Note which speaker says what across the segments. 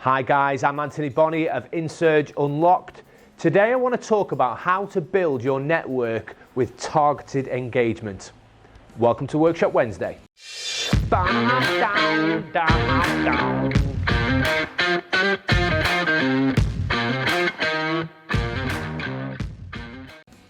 Speaker 1: Hi guys, I'm Anthony Bonney of InSurge Unlocked. Today I want to talk about how to build your network with targeted engagement. Welcome to Workshop Wednesday.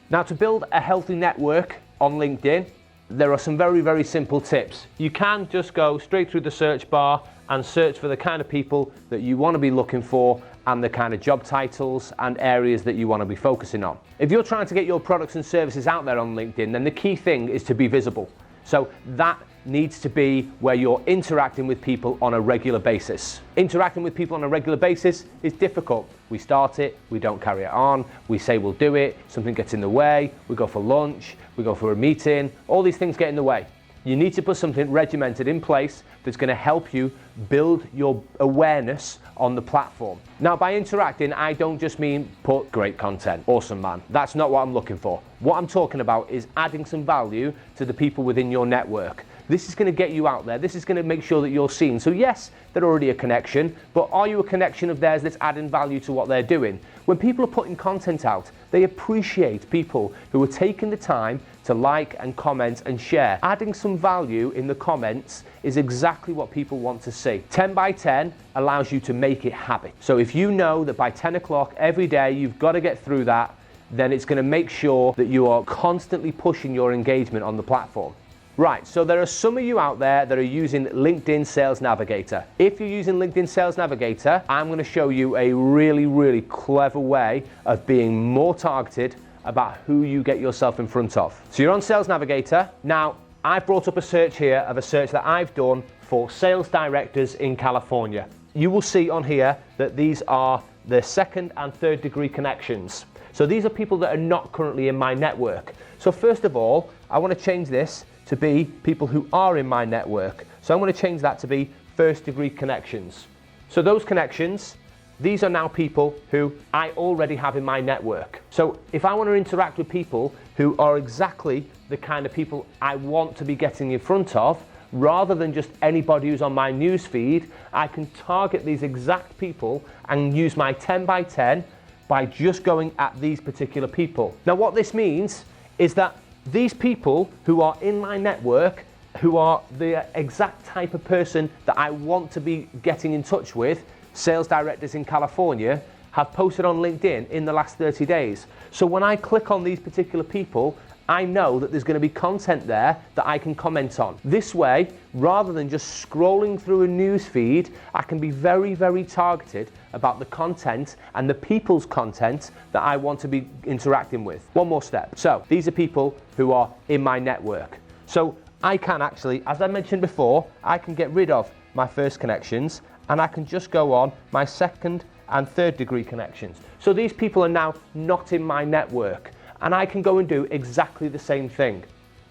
Speaker 1: Now, to build a healthy network on LinkedIn, there are some very simple tips. You can just go straight through the search bar and search for the kind of people that you want to be looking for and the kind of job titles and areas that you want to be focusing on. If you're trying to get your products and services out there on LinkedIn, then the key thing is to be visible. So that needs to be where you're interacting with people on a regular basis. Interacting with people on a regular basis is difficult. We start it, we don't carry it on, we say we'll do it, something gets in the way, we go for lunch, we go for a meeting, all these things get in the way. You need to put something regimented in place that's going to help you build your awareness on the platform. Now, by interacting, I don't just mean put great content. Awesome, man. That's not what I'm looking for. What I'm talking about is adding some value to the people within your network. This is going to get you out there. This is going to make sure that you're seen. So yes, they're already a connection, but are you a connection of theirs that's adding value to what they're doing? When people are putting content out, they appreciate people who are taking the time to like and comment and share. Adding some value in the comments is exactly what people want to see. 10 by 10 allows you to make it habit. So if you know that by 10 o'clock every day you've got to get through that, then it's going to make sure that you are constantly pushing your engagement on the platform. Right, so there are some of you out there that are using LinkedIn Sales Navigator. If you're using LinkedIn Sales Navigator, I'm going to show you a really clever way of being more targeted about who you get yourself in front of. So you're on Sales Navigator. Now, I've brought up a search here of a search that I've done for sales directors in California. You will see on here that these are the second and third degree connections. So these are people that are not currently in my network. So first of all, I want to change this to be people who are in my network. So I'm going to change that to be first degree connections. So those connections, these are now people who I already have in my network. So if I want to interact with people who are exactly the kind of people I want to be getting in front of, rather than just anybody who's on my news feed, I can target these exact people and use my 10 by 10 by just going at these particular people. Now what this means is that these people who are in my network, who are the exact type of person that I want to be getting in touch with, sales directors in California, have posted on LinkedIn in the last 30 days. So when I click on these particular people, I know that there's going to be content there that I can comment on. This way, rather than just scrolling through a news feed, I can be very targeted about the content and the people's content that I want to be interacting with. One more step. So these are people who are in my network. So I can actually, as I mentioned before, I can get rid of my first connections and I can just go on my second and third degree connections. So these people are now not in my network. And I can go and do exactly the same thing.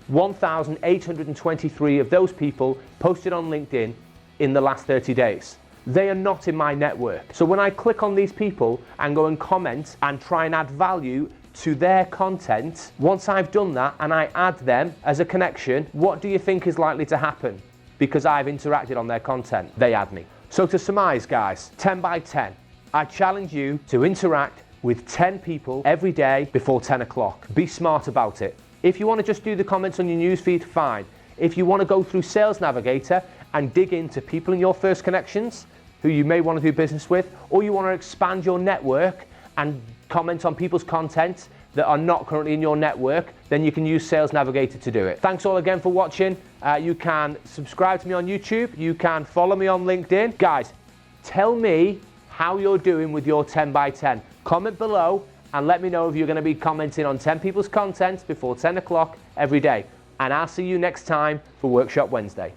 Speaker 1: 1,823 of those people posted on LinkedIn in the last 30 days. They are not in my network. So when I click on these people and go and comment and try and add value to their content, once I've done that and I add them as a connection, what do you think is likely to happen? Because I've interacted on their content, they add me. So to surmise, guys, 10 by 10, I challenge you to interact with 10 people every day before 10 o'clock. Be smart about it. If you want to just do the comments on your newsfeed, fine. If you want to go through Sales Navigator and dig into people in your first connections who you may want to do business with, or you want to expand your network and comment on people's content that are not currently in your network, then you can use Sales Navigator to do it. Thanks all again for watching. You can subscribe to me on YouTube. You can follow me on LinkedIn. Guys, tell me how you're doing with your 10 by 10. Comment below and let me know if you're going to be commenting on 10 people's content before 10 o'clock every day. And I'll see you next time for Workshop Wednesday.